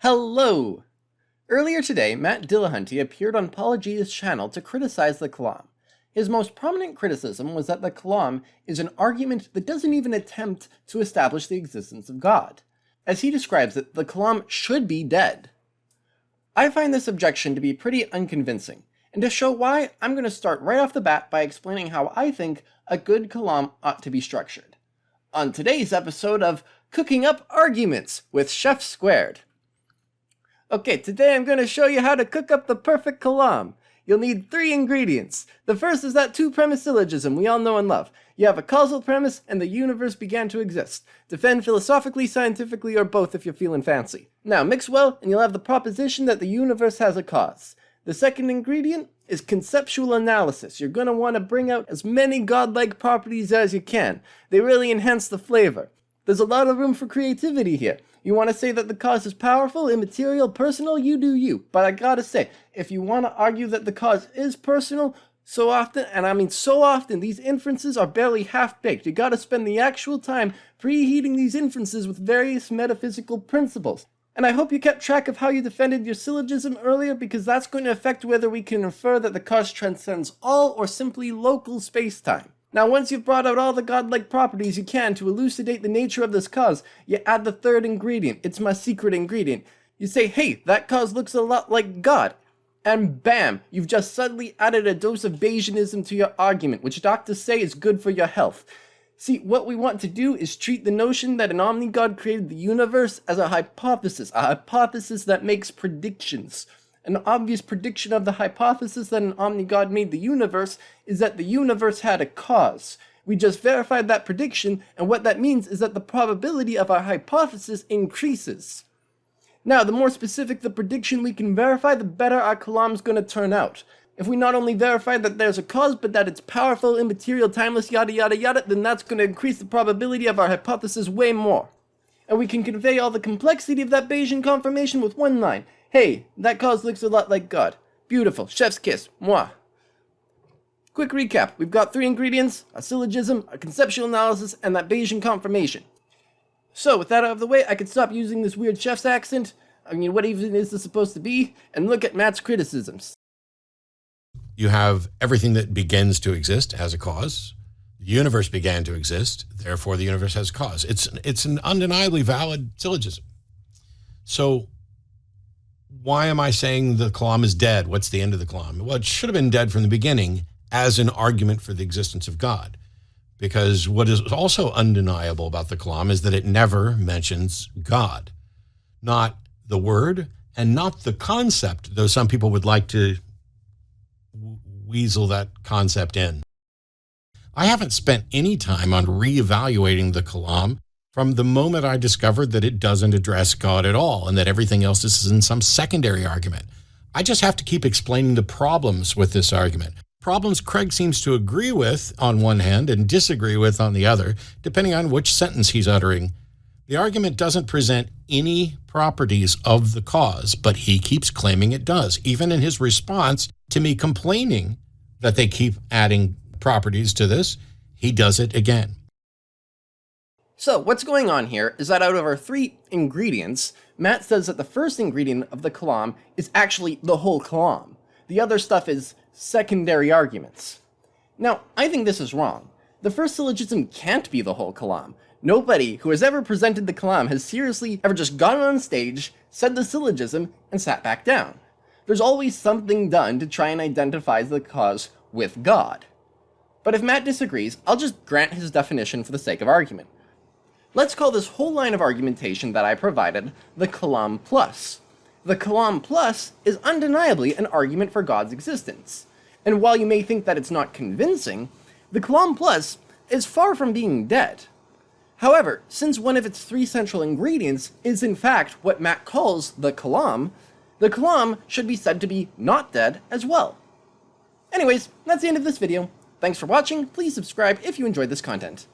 Hello! Earlier today, Matt Dillahunty appeared on Apologia's channel to criticize the Kalam. His most prominent criticism was that the Kalam is an argument that doesn't even attempt to establish the existence of God. As he describes it, the Kalam should be dead. I find this objection to be pretty unconvincing, and to show why, I'm going to start right off the bat by explaining how I think a good Kalam ought to be structured. On today's episode of Cooking Up Arguments with Chef Squared. Okay, today I'm going to show you how to cook up the perfect Kalam. You'll need 3 ingredients. The first is that 2-premise syllogism we all know and love. You have a causal premise, and the universe began to exist. Defend philosophically, scientifically, or both if you're feeling fancy. Now, mix well, and you'll have the proposition that the universe has a cause. The second ingredient is conceptual analysis. You're going to want to bring out as many godlike properties as you can. They really enhance the flavor. There's a lot of room for creativity here. You want to say that the cause is powerful, immaterial, personal, you do you. But I gotta say, if you want to argue that the cause is personal, so often, and I mean so often, these inferences are barely half-baked. You gotta spend the actual time preheating these inferences with various metaphysical principles. And I hope you kept track of how you defended your syllogism earlier, because that's going to affect whether we can infer that the cause transcends all or simply local space-time. Now, once you've brought out all the godlike properties you can to elucidate the nature of this cause, you add the third ingredient. It's my secret ingredient. You say, hey, that cause looks a lot like God. And bam, you've just suddenly added a dose of Bayesianism to your argument, which doctors say is good for your health. See, what we want to do is treat the notion that an omni-God created the universe as a hypothesis that makes predictions. An obvious prediction of the hypothesis that an omni-God made the universe is that the universe had a cause. We just verified that prediction, and what that means is that the probability of our hypothesis increases. Now, the more specific the prediction we can verify, the better our Kalam's going to turn out. If we not only verify that there's a cause, but that it's powerful, immaterial, timeless, yada yada yada, then that's going to increase the probability of our hypothesis way more. And we can convey all the complexity of that Bayesian confirmation with one line. Hey, that cause looks a lot like God. Beautiful. Chef's kiss. Mwah. Quick recap. We've got 3 ingredients, a syllogism, a conceptual analysis, and that Bayesian confirmation. So, with that out of the way, I can stop using this weird chef's accent. I mean, what even is this supposed to be? And look at Matt's criticisms. You have everything that begins to exist has a cause. The universe began to exist, therefore the universe has a cause. It's an undeniably valid syllogism. So, why am I saying the Kalam is dead? What's the end of the Kalam? Well, it should have been dead from the beginning as an argument for the existence of God. Because what is also undeniable about the Kalam is that it never mentions God. Not the word and not the concept, though some people would like to weasel that concept in. I haven't spent any time on reevaluating the Kalam from the moment I discovered that it doesn't address God at all and that everything else is in some secondary argument. I just have to keep explaining the problems with this argument. Problems Craig seems to agree with on one hand and disagree with on the other, depending on which sentence he's uttering. The argument doesn't present any properties of the cause, but he keeps claiming it does, even in his response to me complaining that they keep adding properties to this. He does it again. So, what's going on here is that out of our 3 ingredients, Matt says that the first ingredient of the Kalam is actually the whole Kalam. The other stuff is secondary arguments. Now, I think this is wrong. The first syllogism can't be the whole Kalam. Nobody who has ever presented the Kalam has seriously ever just gotten on stage, said the syllogism, and sat back down. There's always something done to try and identify the cause with God. But if Matt disagrees, I'll just grant his definition for the sake of argument. Let's call this whole line of argumentation that I provided the Kalam Plus. The Kalam Plus is undeniably an argument for God's existence. And while you may think that it's not convincing, the Kalam Plus is far from being dead. However, since one of its 3 central ingredients is in fact what Matt calls the Kalam should be said to be not dead as well. Anyways, that's the end of this video. Thanks for watching. Please subscribe if you enjoyed this content.